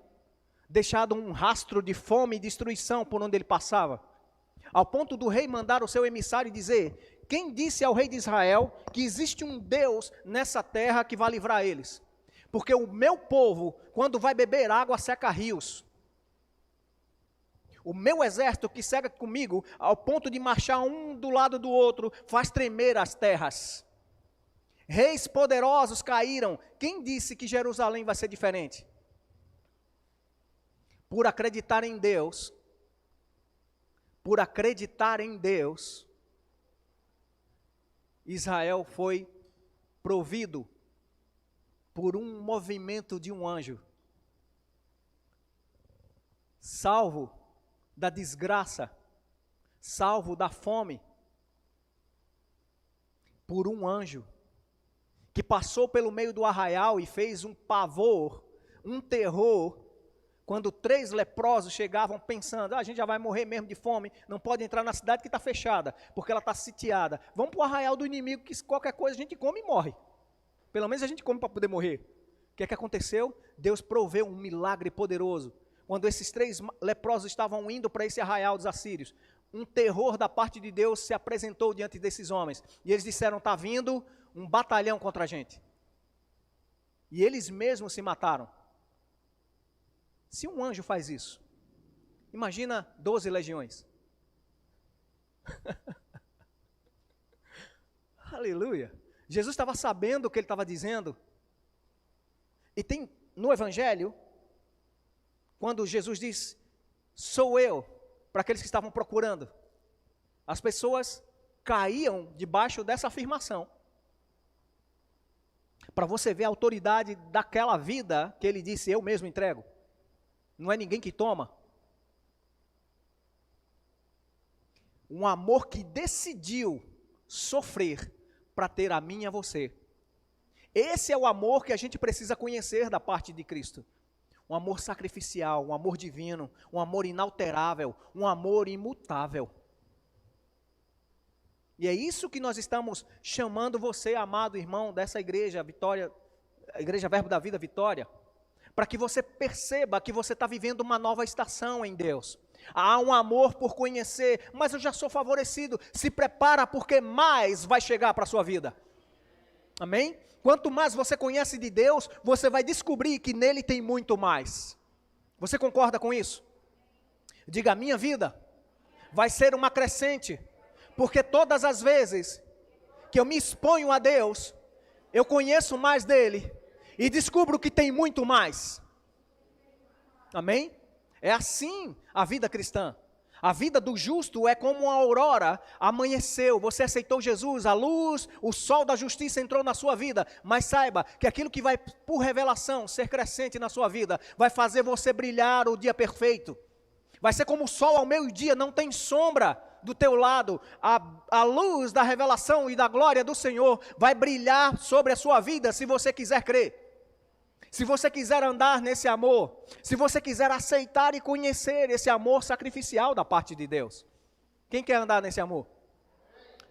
S1: deixado um rastro de fome e destruição por onde ele passava, ao ponto do rei mandar o seu emissário dizer: quem disse ao rei de Israel que existe um Deus nessa terra que vai livrar eles? Porque o meu povo, quando vai beber água, seca rios. O meu exército que segue comigo, ao ponto de marchar um do lado do outro, faz tremer as terras. Reis poderosos caíram. Quem disse que Jerusalém vai ser diferente? Por acreditar em Deus, por acreditar em Deus, Israel foi provido por um movimento de um anjo, salvo da desgraça, salvo da fome, por um anjo, que passou pelo meio do arraial e fez um pavor, um terror, quando 3 leprosos chegavam pensando, a gente já vai morrer mesmo de fome, não pode entrar na cidade que está fechada, porque ela está sitiada, vamos para o arraial do inimigo, que qualquer coisa a gente come e morre, pelo menos a gente come para poder morrer. O que é que aconteceu? Deus proveu um milagre poderoso, quando esses 3 leprosos estavam indo para esse arraial dos assírios, um terror da parte de Deus se apresentou diante desses homens, e eles disseram, está vindo um batalhão contra a gente, e eles mesmos se mataram. Se um anjo faz isso, imagina 12 legiões. Aleluia. Jesus estava sabendo o que ele estava dizendo. E tem no Evangelho, quando Jesus diz, sou eu, para aqueles que estavam procurando, as pessoas caíam debaixo dessa afirmação. Para você ver a autoridade daquela vida que ele disse, eu mesmo entrego. Não é ninguém que toma. Um amor que decidiu sofrer para ter a mim e a você. Esse é o amor que a gente precisa conhecer da parte de Cristo. Um amor sacrificial, um amor divino, um amor inalterável, um amor imutável. E é isso que nós estamos chamando você, amado irmão, dessa igreja, Vitória, a Igreja Verbo da Vida Vitória, para que você perceba que você está vivendo uma nova estação em Deus. Há um amor por conhecer, mas eu já sou favorecido. Se prepara porque mais vai chegar para a sua vida. Amém? Quanto mais você conhece de Deus, você vai descobrir que nele tem muito mais. Você concorda com isso? Diga, a minha vida vai ser uma crescente, porque todas as vezes que eu me exponho a Deus, eu conheço mais dele e descubro que tem muito mais. Amém? É assim a vida cristã. A vida do justo é como uma aurora, amanheceu, você aceitou Jesus, a luz, o sol da justiça entrou na sua vida, mas saiba que aquilo que vai por revelação ser crescente na sua vida, vai fazer você brilhar o dia perfeito. Vai ser como o sol ao meio-dia, não tem sombra do teu lado, a luz da revelação e da glória do Senhor vai brilhar sobre a sua vida se você quiser crer. Se você quiser andar nesse amor, se você quiser aceitar e conhecer esse amor sacrificial da parte de Deus. Quem quer andar nesse amor?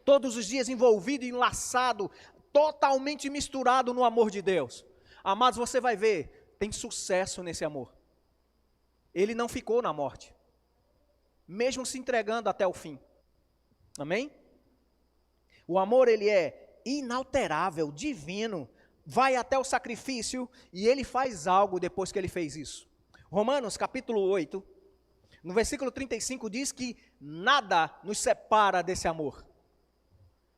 S1: Todos os dias envolvido, enlaçado, totalmente misturado no amor de Deus. Amados, você vai ver, tem sucesso nesse amor. Ele não ficou na morte, mesmo se entregando até o fim. Amém? O amor, ele é inalterável, divino, vai até o sacrifício e ele faz algo depois que ele fez isso. Romanos capítulo 8, no versículo 35 diz que nada nos separa desse amor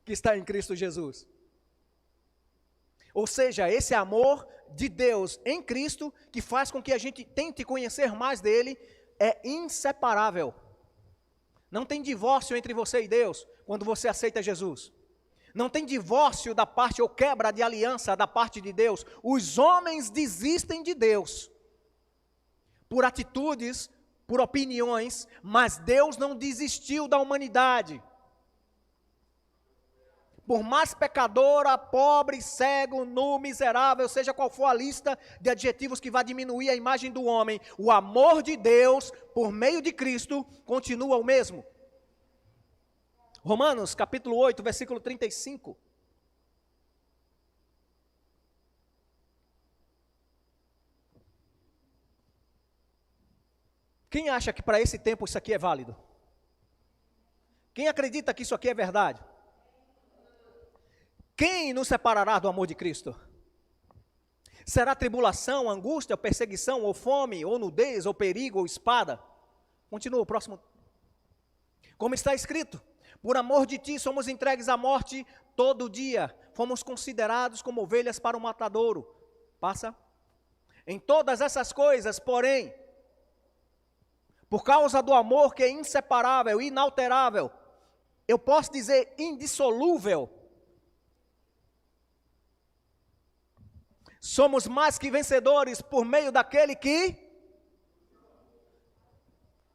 S1: que está em Cristo Jesus. Ou seja, esse amor de Deus em Cristo, que faz com que a gente tente conhecer mais dele, é inseparável. Não tem divórcio entre você e Deus quando você aceita Jesus. Não tem divórcio da parte ou quebra de aliança da parte de Deus. Os homens desistem de Deus por atitudes, por opiniões, mas Deus não desistiu da humanidade. Por mais pecadora, pobre, cego, nu, miserável, seja qual for a lista de adjetivos que vai diminuir a imagem do homem, o amor de Deus, por meio de Cristo, continua o mesmo. Romanos capítulo 8, versículo 35. Quem acha que para esse tempo isso aqui é válido? Quem acredita que isso aqui é verdade? Quem nos separará do amor de Cristo? Será tribulação, angústia, perseguição, ou fome, ou nudez, ou perigo, ou espada? Continua o próximo. Como está escrito, por amor de ti somos entregues à morte todo dia, fomos considerados como ovelhas para o matadouro. Passa. Em todas essas coisas, porém, por causa do amor que é inseparável, inalterável, eu posso dizer indissolúvel, somos mais que vencedores por meio daquele que...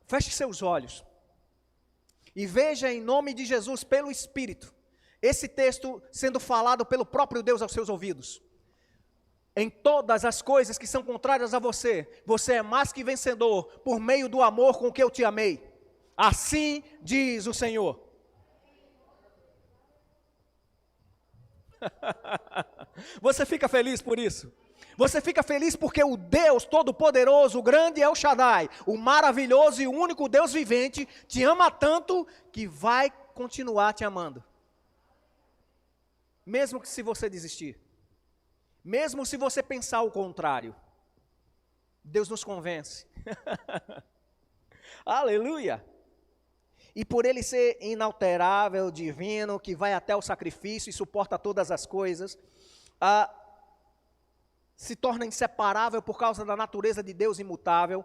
S1: Feche seus olhos e veja em nome de Jesus, pelo Espírito, esse texto sendo falado pelo próprio Deus aos seus ouvidos. Em todas as coisas que são contrárias a você, você é mais que vencedor por meio do amor com que eu te amei. Assim diz o Senhor. Você fica feliz por isso? Você fica feliz porque o Deus Todo-Poderoso, o grande El Shaddai, o maravilhoso e único Deus vivente, te ama tanto que vai continuar te amando. Mesmo que se você desistir. Mesmo se você pensar o contrário. Deus nos convence. Aleluia! E por Ele ser inalterável, divino, que vai até o sacrifício e suporta todas as coisas, se torna inseparável por causa da natureza de Deus imutável.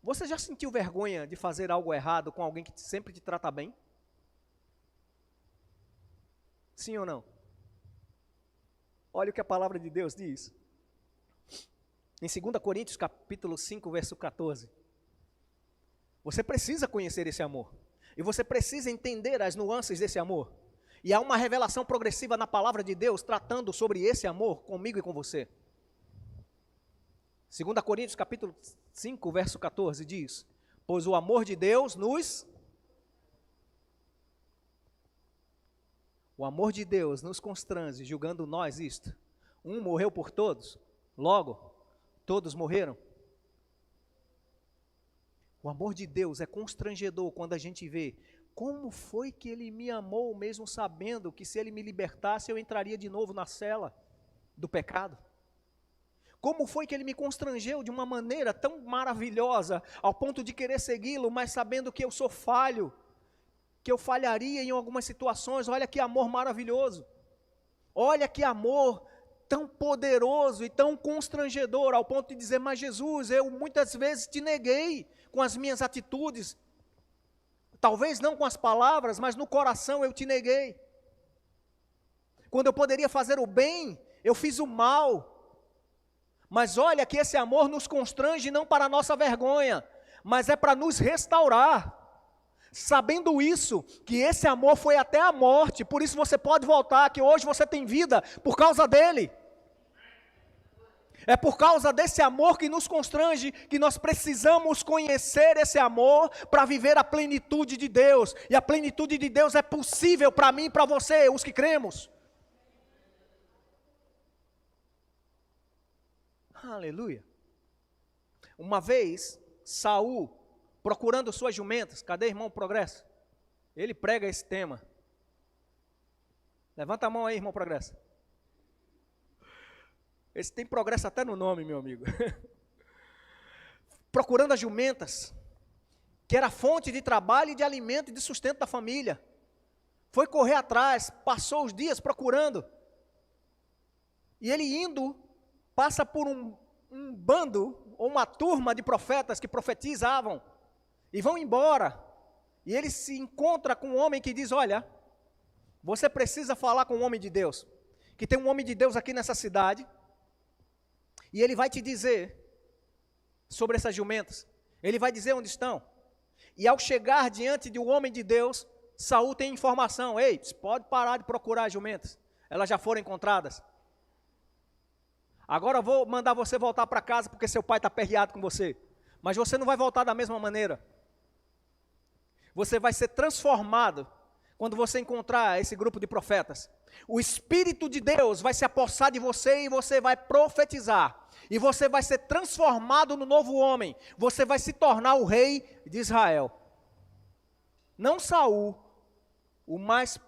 S1: Você já sentiu vergonha de fazer algo errado com alguém que sempre te trata bem? Sim ou não? Olha o que a palavra de Deus diz. Em 2 Coríntios capítulo 5, verso 14. Você precisa conhecer esse amor. E você precisa entender as nuances desse amor. E há uma revelação progressiva na palavra de Deus tratando sobre esse amor comigo e com você. 2 Coríntios capítulo 5, verso 14 diz: pois o amor de Deus nos constrange, julgando nós isto. Um morreu por todos, logo, todos morreram. O amor de Deus é constrangedor quando a gente vê como foi que Ele me amou, mesmo sabendo que se Ele me libertasse, eu entraria de novo na cela do pecado. Como foi que Ele me constrangeu de uma maneira tão maravilhosa, ao ponto de querer segui-lo, mas sabendo que eu sou falho, que eu falharia em algumas situações. Olha que amor maravilhoso. Olha que amor tão poderoso e tão constrangedor, ao ponto de dizer: mas Jesus, eu muitas vezes te neguei com as minhas atitudes, talvez não com as palavras, mas no coração eu te neguei. Quando eu poderia fazer o bem, eu fiz o mal. Mas olha que esse amor nos constrange não para a nossa vergonha, mas é para nos restaurar. Sabendo isso, que esse amor foi até a morte, por isso você pode voltar, que hoje você tem vida por causa dele. É por causa desse amor que nos constrange, que nós precisamos conhecer esse amor para viver a plenitude de Deus. E a plenitude de Deus é possível para mim e para você, os que cremos. Aleluia. Uma vez, Saul, procurando suas jumentas, cadê irmão Progresso? Ele prega esse tema. Levanta a mão aí, irmão Progresso. Esse tem progresso até no nome, meu amigo. Procurando as jumentas, que era fonte de trabalho e de alimento e de sustento da família. Foi correr atrás, passou os dias procurando. E ele indo, passa por um bando, ou uma turma de profetas que profetizavam, e vão embora. E ele se encontra com um homem que diz: olha, você precisa falar com um homem de Deus, que tem um homem de Deus aqui nessa cidade, e ele vai te dizer sobre essas jumentas. Ele vai dizer onde estão. E ao chegar diante de um homem de Deus, Saul tem informação: ei, pode parar de procurar as jumentas, elas já foram encontradas. Agora eu vou mandar você voltar para casa, porque seu pai está aperreado com você. Mas você não vai voltar da mesma maneira. Você vai ser transformado quando você encontrar esse grupo de profetas. O Espírito de Deus vai se apossar de você e você vai profetizar. E você vai ser transformado no novo homem. Você vai se tornar o rei de Israel. Não Saul, o mais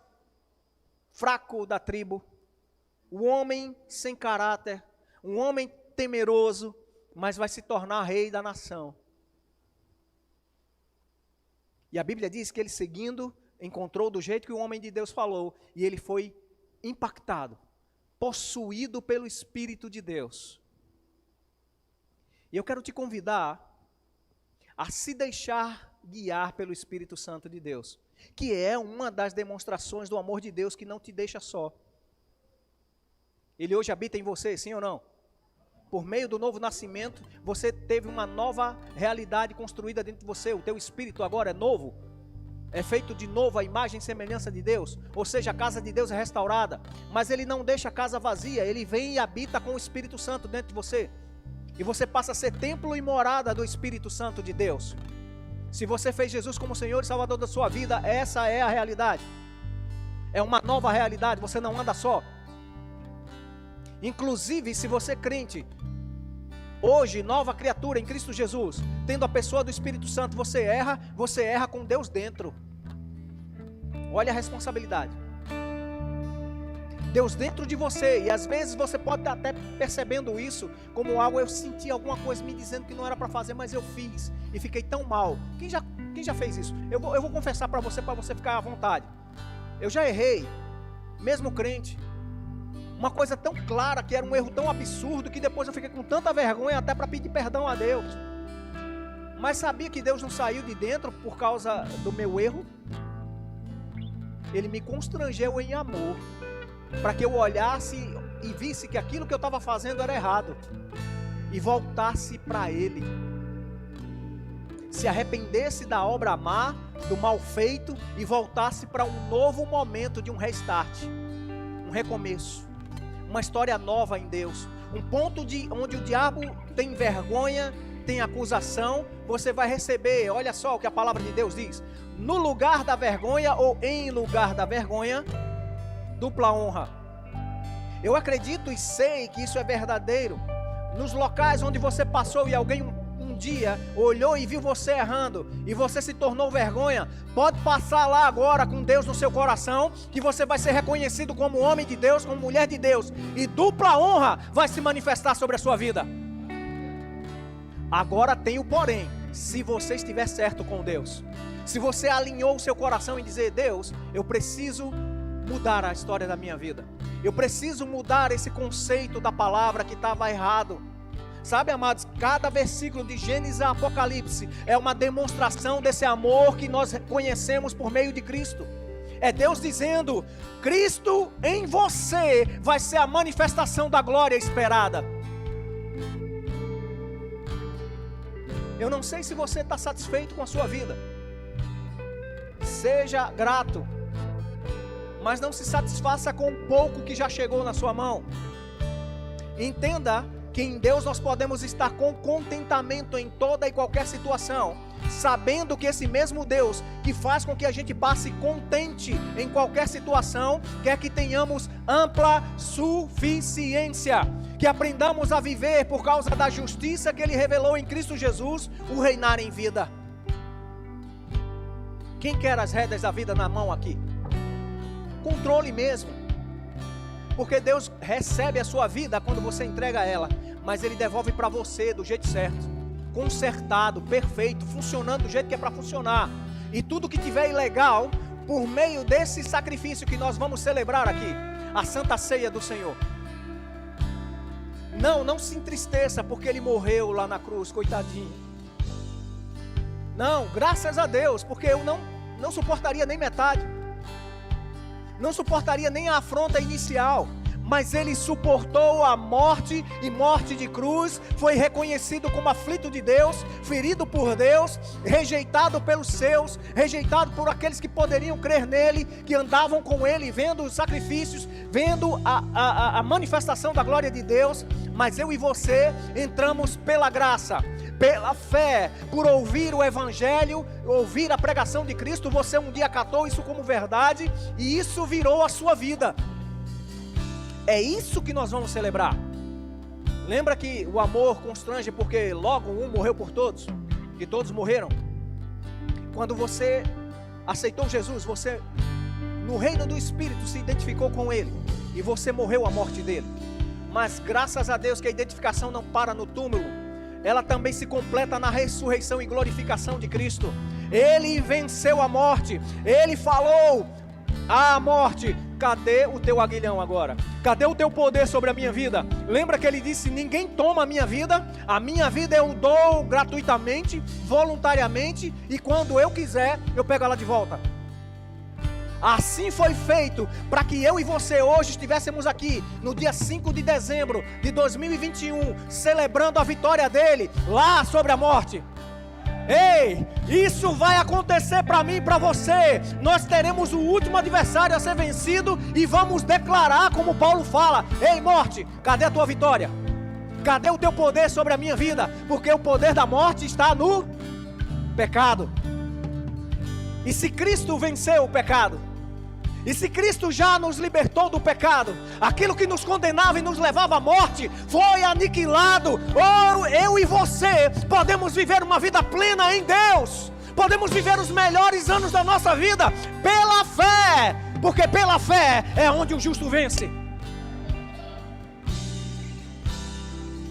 S1: fraco da tribo, o homem sem caráter, um homem temeroso, mas vai se tornar rei da nação. E a Bíblia diz que ele, seguindo, encontrou do jeito que o homem de Deus falou, e ele foi impactado, possuído pelo Espírito de Deus. E eu quero te convidar a se deixar guiar pelo Espírito Santo de Deus, que é uma das demonstrações do amor de Deus que não te deixa só. Ele hoje habita em você, sim ou não? Por meio do novo nascimento, você teve uma nova realidade construída dentro de você. O teu espírito agora é novo, é feito de novo a imagem e semelhança de Deus. Ou seja, a casa de Deus é restaurada. Mas Ele não deixa a casa vazia, Ele vem e habita com o Espírito Santo dentro de você. E você passa a ser templo e morada do Espírito Santo de Deus. Se você fez Jesus como Senhor e Salvador da sua vida, essa é a realidade. É uma nova realidade, você não anda só. Inclusive, se você é crente, hoje, nova criatura em Cristo Jesus, tendo a pessoa do Espírito Santo, você erra com Deus dentro. Olha a responsabilidade. Deus dentro de você, e às vezes você pode estar até percebendo isso como algo, eu senti alguma coisa me dizendo que não era para fazer, mas eu fiz, e fiquei tão mal. Quem já fez isso? Eu vou confessar para você ficar à vontade. Eu já errei, mesmo crente. Uma coisa tão clara, que era um erro tão absurdo, que depois eu fiquei com tanta vergonha até para pedir perdão a Deus. Mas sabia que Deus não saiu de dentro por causa do meu erro? Ele me constrangeu em amor, para que eu olhasse e visse que aquilo que eu estava fazendo era errado, e voltasse para Ele, se arrependesse da obra má, do mal feito, e voltasse para um novo momento de um restart, um recomeço, uma história nova em Deus, um ponto onde o diabo tem vergonha, tem acusação, você vai receber, olha só o que a palavra de Deus diz, no lugar da vergonha ou em lugar da vergonha, dupla honra. Eu acredito e sei que isso é verdadeiro. Nos locais onde você passou e alguém um dia olhou e viu você errando e você se tornou vergonha, pode passar lá agora com Deus no seu coração, que você vai ser reconhecido como homem de Deus, como mulher de Deus, e dupla honra vai se manifestar sobre a sua vida. Agora tem o porém, se você estiver certo com Deus, se você alinhou o seu coração em dizer, Deus, eu preciso mudar a história da minha vida, eu preciso mudar esse conceito da palavra que estava errado. Sabe, amados, cada versículo de Gênesis a Apocalipse é uma demonstração desse amor que nós conhecemos por meio de Cristo. É Deus dizendo, Cristo em você vai ser a manifestação da glória esperada. Eu não sei se você está satisfeito com a sua vida. Seja grato, mas não se satisfaça com o pouco que já chegou na sua mão. Entenda que em Deus nós podemos estar com contentamento em toda e qualquer situação, sabendo que esse mesmo Deus que faz com que a gente passe contente em qualquer situação, quer que tenhamos ampla suficiência, que aprendamos a viver por causa da justiça que Ele revelou em Cristo Jesus, o reinar em vida. Quem quer as rédeas da vida na mão aqui? Controle mesmo, porque Deus recebe a sua vida quando você entrega ela, mas Ele devolve para você do jeito certo, consertado, perfeito, funcionando do jeito que é para funcionar. E tudo que tiver ilegal, por meio desse sacrifício que nós vamos celebrar aqui, a Santa Ceia do Senhor, não se entristeça porque Ele morreu lá na cruz, coitadinho. Não, graças a Deus, porque eu não suportaria nem metade, não suportaria nem a afronta inicial, mas Ele suportou a morte, e morte de cruz, foi reconhecido como aflito de Deus, ferido por Deus, rejeitado pelos seus, rejeitado por aqueles que poderiam crer nele, que andavam com Ele, vendo os sacrifícios, vendo a manifestação da glória de Deus. Mas eu e você entramos pela graça, pela fé, por ouvir o Evangelho, ouvir a pregação de Cristo. Você um dia acatou isso como verdade, e isso virou a sua vida. É isso que nós vamos celebrar. Lembra que o amor constrange porque logo um morreu por todos, e todos morreram. Quando você aceitou Jesus, você no reino do Espírito se identificou com Ele, e você morreu a morte dele. Mas graças a Deus que a identificação não para no túmulo, ela também se completa na ressurreição e glorificação de Cristo. Ele venceu a morte, Ele falou à morte, cadê o teu aguilhão agora? Cadê o teu poder sobre a minha vida? Lembra que ele disse, ninguém toma a minha vida eu dou gratuitamente, voluntariamente, e quando eu quiser, eu pego ela de volta. Assim foi feito para que eu e você hoje estivéssemos aqui no dia 5 de dezembro de 2021, celebrando a vitória dele lá sobre a morte. Ei, isso vai acontecer para mim e para você. Nós teremos o último adversário a ser vencido e vamos declarar, como Paulo fala: ei, morte, cadê a tua vitória? Cadê o teu poder sobre a minha vida? Porque o poder da morte está no pecado. E se Cristo venceu o pecado, e se Cristo já nos libertou do pecado, aquilo que nos condenava e nos levava à morte foi aniquilado. Eu e você podemos viver uma vida plena em Deus. Podemos viver os melhores anos da nossa vida pela fé, porque pela fé é onde o justo vence.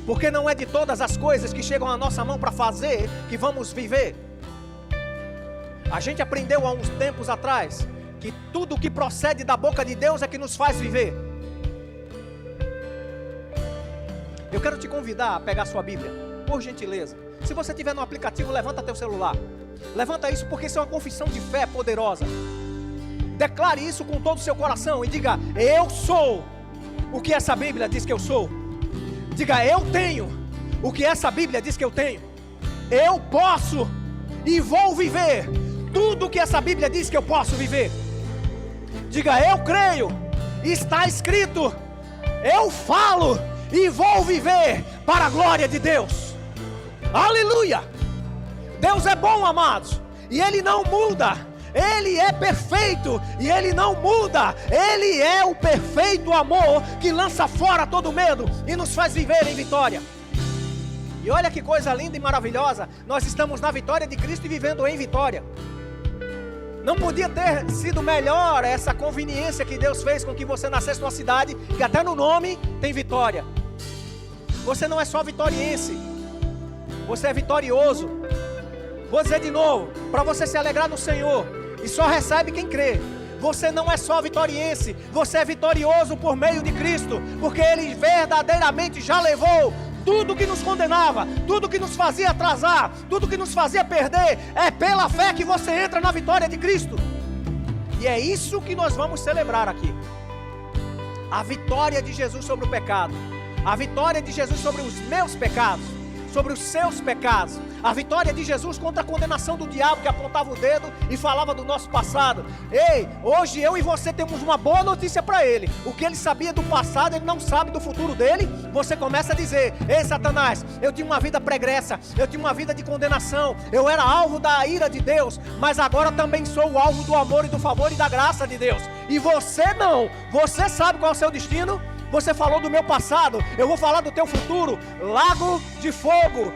S1: Porque não é de todas as coisas que chegam à nossa mão para fazer que vamos viver. A gente aprendeu há uns tempos atrás que tudo que procede da boca de Deus é que nos faz viver. Eu quero te convidar a pegar sua Bíblia, por gentileza. Se você tiver no aplicativo, levanta teu celular. Levanta isso, porque isso é uma confissão de fé poderosa. Declare isso com todo o seu coração e diga: eu sou o que essa Bíblia diz que eu sou. Diga: eu tenho o que essa Bíblia diz que eu tenho. Eu posso e vou viver tudo o que essa Bíblia diz que eu posso viver. Diga: eu creio, está escrito, eu falo e vou viver para a glória de Deus. Aleluia! Deus é bom, amados, e Ele não muda. Ele é perfeito e Ele não muda. Ele é o perfeito amor que lança fora todo medo e nos faz viver em vitória. E olha que coisa linda e maravilhosa, nós estamos na vitória de Cristo e vivendo em vitória. Não podia ter sido melhor essa conveniência que Deus fez com que você nascesse numa cidade que até no nome tem vitória. Você não é só vitoriense, você é vitorioso. Vou dizer de novo, para você se alegrar no Senhor, e só recebe quem crê. Você não é só vitoriense, você é vitorioso por meio de Cristo, porque Ele verdadeiramente já levou tudo que nos condenava, tudo que nos fazia atrasar, tudo que nos fazia perder. É pela fé que você entra na vitória de Cristo. E é isso que nós vamos celebrar aqui. A vitória de Jesus sobre o pecado, a vitória de Jesus sobre os meus pecados, sobre os seus pecados, a vitória de Jesus contra a condenação do diabo que apontava o dedo e falava do nosso passado. Ei, hoje eu e você temos uma boa notícia para ele. O que ele sabia do passado, ele não sabe do futuro dele. Você começa a dizer: ei, Satanás, eu tinha uma vida pregressa, eu tinha uma vida de condenação, eu era alvo da ira de Deus, mas agora também sou o alvo do amor e do favor e da graça de Deus. E você não, você sabe qual é o seu destino? Você falou do meu passado, eu vou falar do teu futuro. Lago de fogo,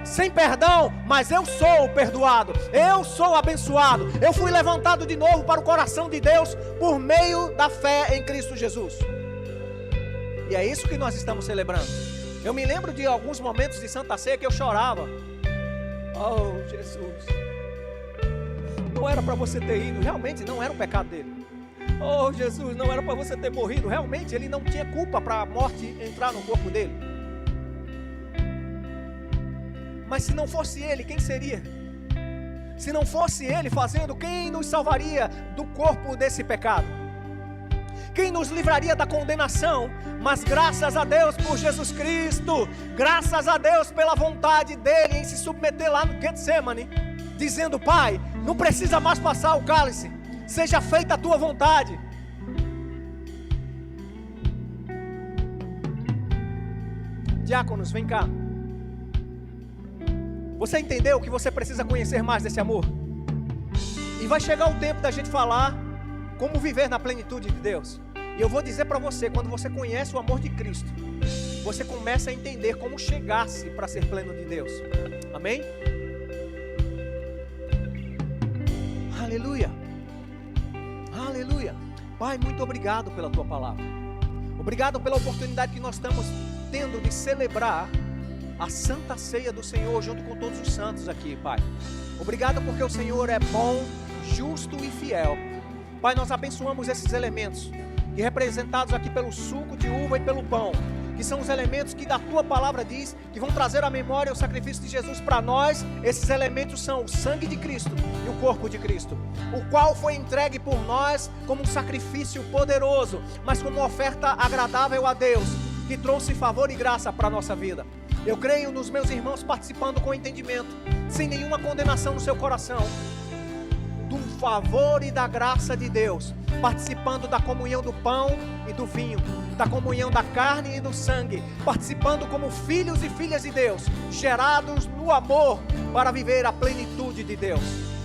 S1: sem perdão, mas eu sou perdoado, eu sou abençoado, eu fui levantado de novo para o coração de Deus por meio da fé em Cristo Jesus. E é isso que nós estamos celebrando. Eu me lembro de alguns momentos de Santa Ceia que eu chorava. Oh, Jesus, não era para você ter ido, realmente não era um pecado dele. Oh, Jesus, não era para você ter morrido. Realmente ele não tinha culpa para a morte entrar no corpo dele. Mas se não fosse ele, quem seria? Se não fosse ele fazendo, quem nos salvaria do corpo desse pecado? Quem nos livraria da condenação? Mas graças a Deus por Jesus Cristo, graças a Deus pela vontade dele em se submeter lá no Getsemane, dizendo: Pai, não precisa mais passar o cálice, seja feita a tua vontade. Diáconos, vem cá. Você entendeu que você precisa conhecer mais desse amor? E vai chegar o tempo da gente falar como viver na plenitude de Deus. E eu vou dizer para você, quando você conhece o amor de Cristo, você começa a entender como chegar-se para ser pleno de Deus. Amém? Aleluia. Aleluia. Pai, muito obrigado pela tua palavra. Obrigado pela oportunidade que nós estamos tendo de celebrar a Santa Ceia do Senhor junto com todos os santos aqui, Pai. Obrigado porque o Senhor é bom, justo e fiel. Pai, nós abençoamos esses elementos, e representados aqui pelo suco de uva e pelo pão, que são os elementos que da tua palavra diz, que vão trazer à memória o sacrifício de Jesus para nós. Esses elementos são o sangue de Cristo e o corpo de Cristo, o qual foi entregue por nós como um sacrifício poderoso, mas como uma oferta agradável a Deus, que trouxe favor e graça para a nossa vida. Eu creio nos meus irmãos participando com entendimento, sem nenhuma condenação no seu coração, do favor e da graça de Deus, participando da comunhão do pão e do vinho, da comunhão da carne e do sangue, participando como filhos e filhas de Deus, gerados no amor para viver a plenitude de Deus.